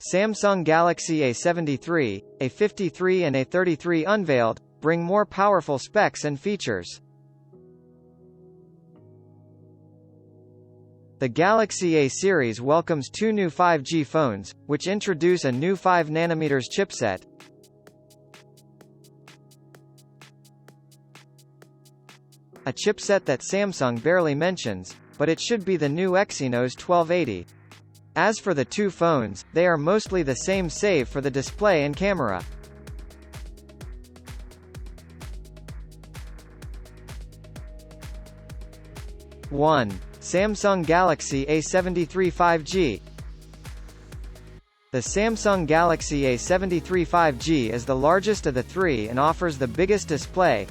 Samsung Galaxy A73, A53 and A33 unveiled, bring more powerful specs and features. The Galaxy A series welcomes two new 5G phones, which introduce a new 5nm chipset. A chipset that Samsung barely mentions, but it should be the new Exynos 1280. As for the two phones, they are mostly the same save for the display and camera. One. Samsung Galaxy A73 5G. The Samsung Galaxy A73 5G is the largest of the three and offers the biggest display,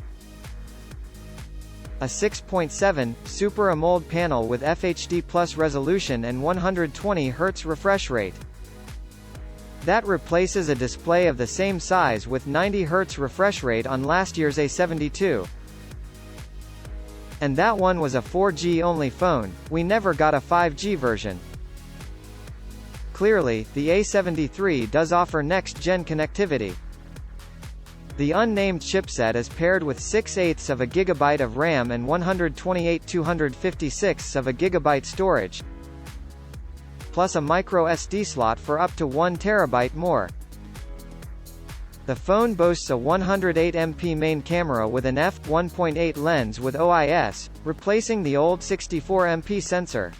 a 6.7 Super AMOLED panel with FHD Plus resolution and 120 Hz refresh rate. That replaces a display of the same size with 90 Hz refresh rate on last year's A72. And that one was a 4G only phone, we never got a 5G version. Clearly, the A73 does offer next-gen connectivity. The unnamed chipset is paired with 6/8 of a gigabyte of RAM and 128/256 of a gigabyte storage, plus a micro SD slot for up to 1 terabyte more. The phone boasts a 108MP main camera with an f1.8 lens with OIS, replacing the old 64MP sensor.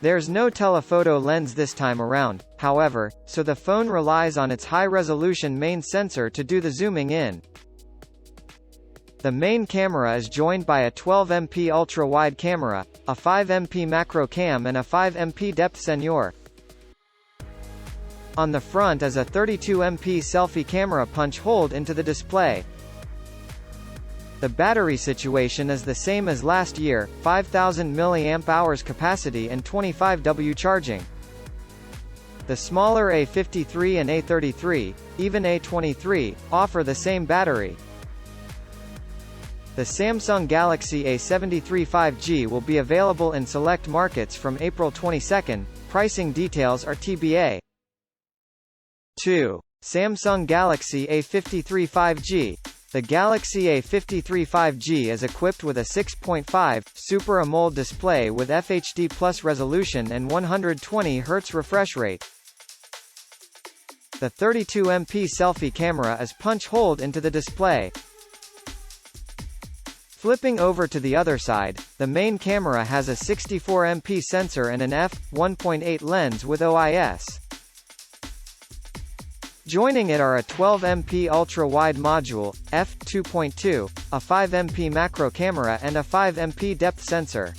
There's no telephoto lens this time around, however, so the phone relies on its high-resolution main sensor to do the zooming in. The main camera is joined by a 12MP ultra-wide camera, a 5MP macro cam and a 5MP depth sensor. On the front is a 32MP selfie camera punch-hole into the display. The battery situation is the same as last year, 5000 mAh capacity and 25W charging. The smaller A53 and A33, even A23, offer the same battery. The Samsung Galaxy A73 5G will be available in select markets from April 22, pricing details are TBA. 2. Samsung Galaxy A53 5G. The Galaxy A53 5G is equipped with a 6.5 Super AMOLED display with FHD Plus resolution and 120 Hz refresh rate. The 32MP selfie camera is punch-holed into the display. Flipping over to the other side, the main camera has a 64MP sensor and an f1.8 lens with OIS. Joining it are a 12MP ultra-wide module, f2.2, a 5MP macro camera and a 5MP depth sensor.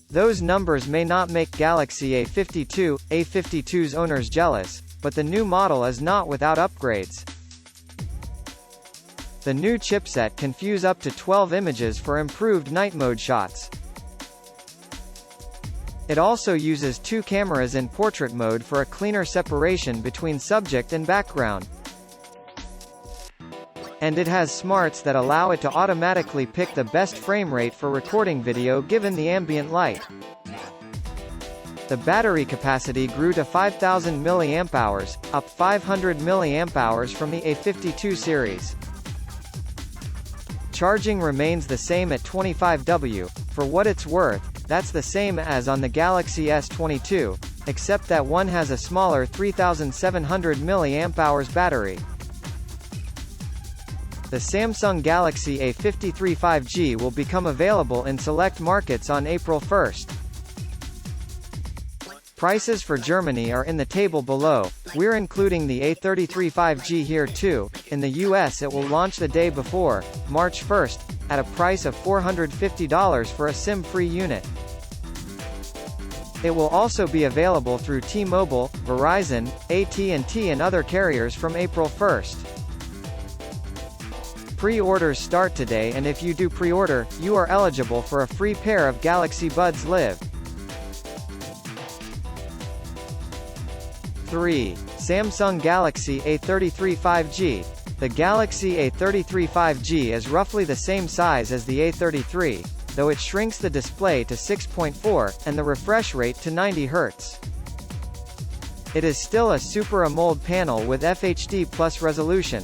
Those numbers may not make Galaxy A52's owners jealous, but the new model is not without upgrades. The new chipset can fuse up to 12 images for improved night mode shots. It also uses two cameras in portrait mode for a cleaner separation between subject and background. And it has smarts that allow it to automatically pick the best frame rate for recording video given the ambient light. The battery capacity grew to 5000 mAh, up 500 mAh from the A52 series. Charging remains the same at 25W, for what it's worth. That's the same as on the Galaxy S22, except that one has a smaller 3700 mAh battery. The Samsung Galaxy A53 5G will become available in select markets on April 1. Prices for Germany are in the table below. We're including the A33 5G here too. In the US it will launch the day before, March 1, at a price of $450 for a SIM-free unit. It will also be available through T-Mobile, Verizon, AT&T and other carriers from April 1. Pre-orders start today, and if you do pre-order, you are eligible for a free pair of Galaxy Buds Live. 3. Samsung Galaxy A33 5G. The Galaxy A33 5G is roughly the same size as the A33, though it shrinks the display to 6.4, and the refresh rate to 90 Hz. It is still a Super AMOLED panel with FHD Plus resolution.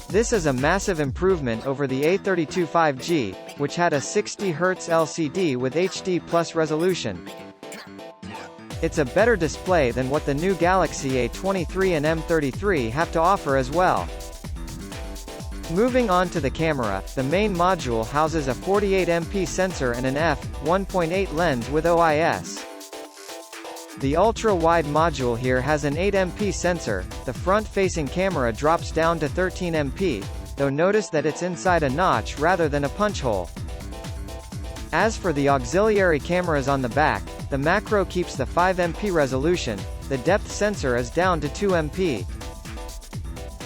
This is a massive improvement over the A32 5G, which had a 60 Hz LCD with HD Plus resolution. It's a better display than what the new Galaxy A23 and M33 have to offer as well. Moving on to the camera, the main module houses a 48MP sensor and an f1.8 lens with OIS. The ultra-wide module here has an 8MP sensor. The front-facing camera drops down to 13MP, though notice that it's inside a notch rather than a punch hole. As for the auxiliary cameras on the back, the macro keeps the 5MP resolution, the depth sensor is down to 2MP.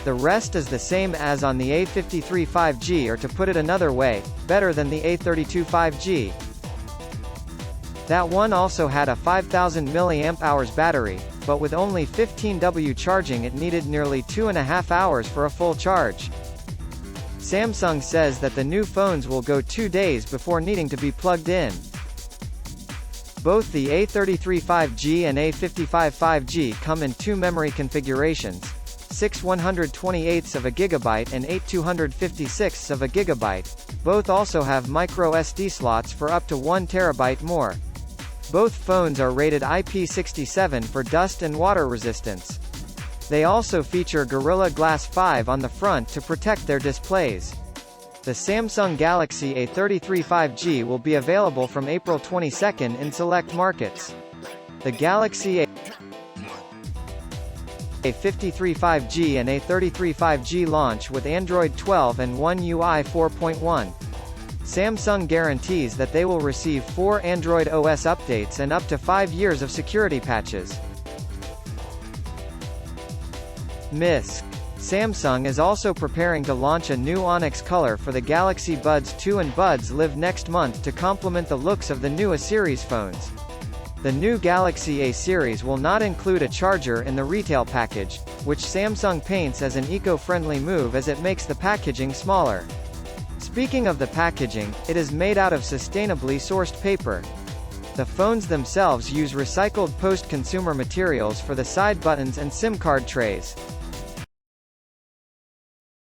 The rest is the same as on the A53 5G, or to put it another way, better than the A32 5G. That one also had a 5000 mAh battery, but with only 15W charging it needed nearly 2.5 hours for a full charge. Samsung says that the new phones will go 2 days before needing to be plugged in. Both the A33 5G and A55 5G come in two memory configurations, 6 128ths of a gigabyte and 8 256ths of a gigabyte. Both also have micro SD slots for up to 1 terabyte more. Both phones are rated IP67 for dust and water resistance. They also feature Gorilla Glass 5 on the front to protect their displays. The Samsung Galaxy A33 5G will be available from April 22 in select markets. The Galaxy A53 5G and A33 5G launch with Android 12 and One UI 4.1. Samsung guarantees that they will receive 4 Android OS updates and up to 5 years of security patches. MISC. Samsung is also preparing to launch a new onyx color for the Galaxy Buds 2 and Buds Live next month to complement the looks of the new A series phones. The new Galaxy A series will not include a charger in the retail package, which Samsung paints as an eco-friendly move as it makes the packaging smaller. Speaking of the packaging, it is made out of sustainably sourced paper. The phones themselves use recycled post-consumer materials for the side buttons and SIM card trays.